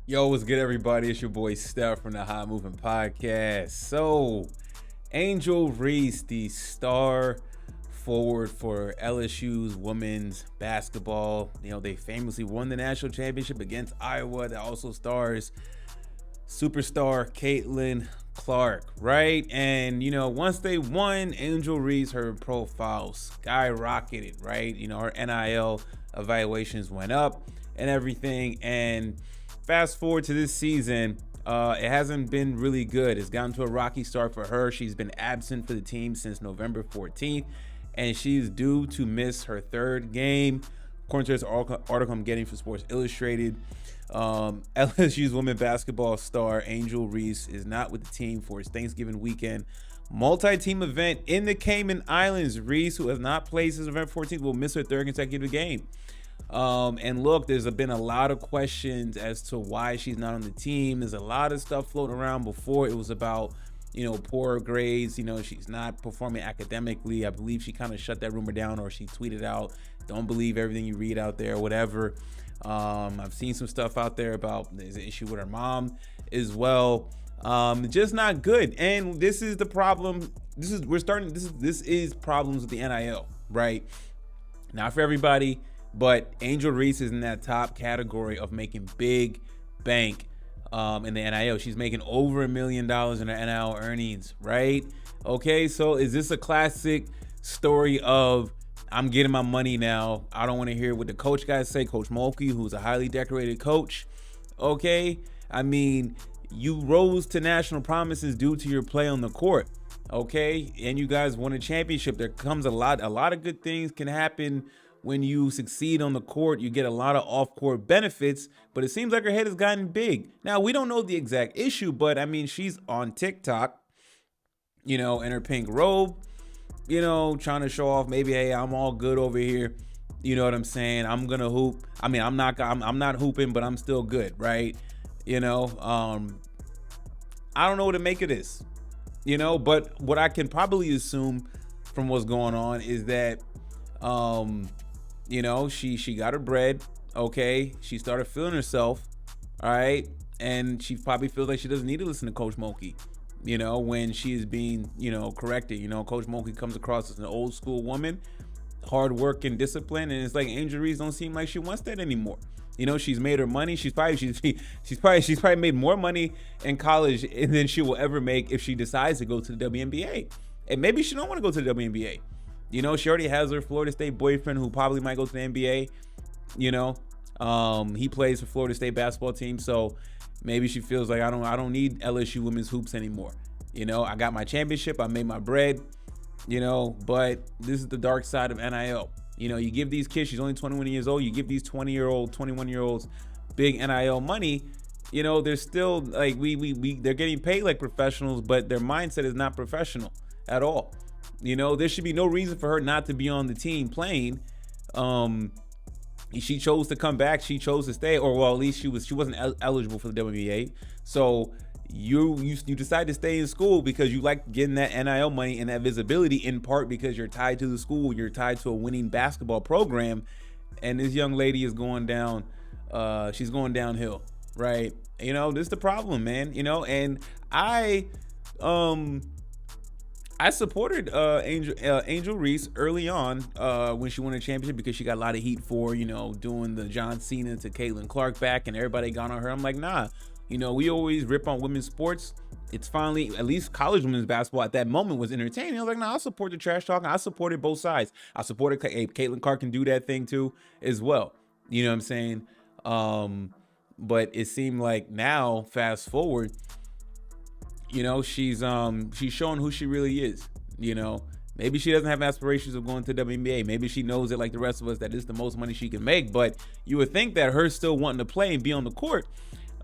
Yo, what's good, everybody? It's your boy Steph from the Hot Moving Podcast. So, Angel Reese, the star forward for LSU's women's basketball, they famously won the national championship against Iowa. That also stars superstar Caitlin Clark, right? And once they won, Angel Reese, her profile skyrocketed, right? Her NIL evaluations went up and everything. And fast forward to this season, it hasn't been really good. It's gotten to a rocky start for her. She's been absent for the team since November 14th, and she's due to miss her third game. According to this article I'm getting from Sports Illustrated, LSU's women basketball star Angel Reese is not with the team for its Thanksgiving weekend multi-team event in the Cayman Islands. Reese, who has not played since November 14th, will miss her third consecutive game. And look, there's been a lot of questions as to why she's not on the team. There's a lot of stuff floating around. Before, it was about poor grades. She's not performing academically. I believe she kind of shut that rumor down, or she tweeted out, "Don't believe everything you read out there," whatever. I've seen some stuff out there about there's an issue with her mom as well. Just not good. And this is the problem. This is problems with the NIL, right? Not for everybody, but Angel Reese is in that top category of making big bank in the NIL. She's making over $1 million in her NIL earnings, right? Okay, so is this a classic story of I'm getting my money now? I don't want to hear what the coach guys say. Coach Mulkey, who's a highly decorated coach. Okay, I mean, you rose to national promises due to your play on the court. Okay, and you guys won a championship. There comes a lot of good things can happen when you succeed on the court. You get a lot of off-court benefits, but it seems like her head has gotten big. Now, we don't know the exact issue, but I mean, she's on TikTok, in her pink robe, trying to show off maybe, hey, I'm all good over here. You know what I'm saying? I'm gonna hoop. I mean, I'm not hooping, but I'm still good, right? I don't know what to make of this, but what I can probably assume from what's going on is that she got her bread. Okay, she started feeling herself, all right, and she probably feels like she doesn't need to listen to Coach Mulkey, when she is being corrected. Coach Mulkey comes across as an old school woman, hard work and discipline, and it's like Angel Reese don't seem like she wants that anymore. She's made her money. She's probably made more money in college than she will ever make if she decides to go to the WNBA. And maybe she don't want to go to the WNBA. She already has her Florida State boyfriend who probably might go to the NBA. He plays for Florida State basketball team, so maybe she feels like I don't need LSU women's hoops anymore. I got my championship, I made my bread. But this is the dark side of NIL. You give these kids, she's only 21 years old, you give these 20-year-old, 21-year-olds big NIL money, they're still like they're getting paid like professionals, but their mindset is not professional at all. There should be no reason for her not to be on the team playing. She chose to come back, she chose to stay, or well, at least she wasn't eligible for the WNBA. So you decide to stay in school because you like getting that NIL money and that visibility, in part because you're tied to the school, you're tied to a winning basketball program, and this young lady is going down. She's going downhill, right? This is the problem, man. And I supported Angel Reese early on when she won a championship because she got a lot of heat for doing the John Cena to Caitlin Clark back, and everybody got on her. I'm like, nah. We always rip on women's sports. It's finally, at least college women's basketball at that moment was entertaining. I was like, nah, I'll support the trash talking. I supported both sides. I supported Caitlin Clark can do that thing too as well. You know what I'm saying? But it seemed like now, fast forward, she's showing who she really is. Maybe she doesn't have aspirations of going to the WNBA. Maybe she knows it like the rest of us that it's the most money she can make. But you would think that her still wanting to play and be on the court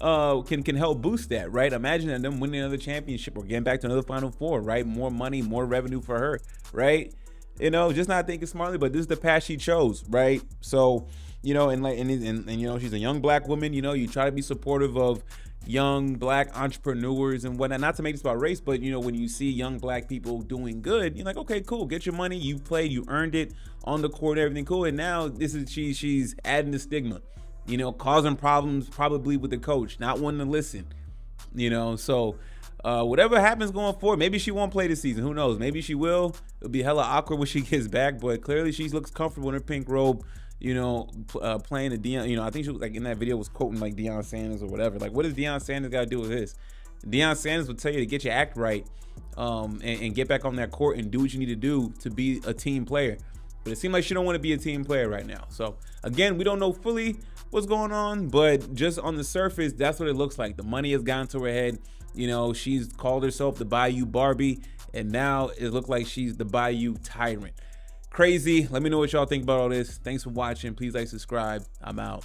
can help boost that, right? Imagine them winning another championship or getting back to another Final Four, right? More money, more revenue for her, right? Just not thinking smartly, but this is the path she chose, right? So, and she's a young black woman. You try to be supportive of young black entrepreneurs and whatnot. Not to make this about race, but when you see young black people doing good, you're like, okay, cool, get your money, you played, you earned it on the court, everything cool. And now she's adding the stigma. causing problems probably with the coach, not wanting to listen. So whatever happens going forward, maybe she won't play this season. Who knows? Maybe she will. It'll be hella awkward when she gets back, but clearly she looks comfortable in her pink robe, playing the Deion. I think she was like in that video was quoting like Deion Sanders or whatever. Like, what does Deion Sanders got to do with this? Deion Sanders will tell you to get your act right, and get back on that court and do what you need to do to be a team player. But it seems like she don't want to be a team player right now. So again, we don't know fully what's going on, but just on the surface, that's what it looks like. The money has gotten to her head. She's called herself the Bayou Barbie, and now it looks like she's the Bayou Tyrant. Crazy. Let me know what y'all think about all this. Thanks for watching. Please like, subscribe. I'm out.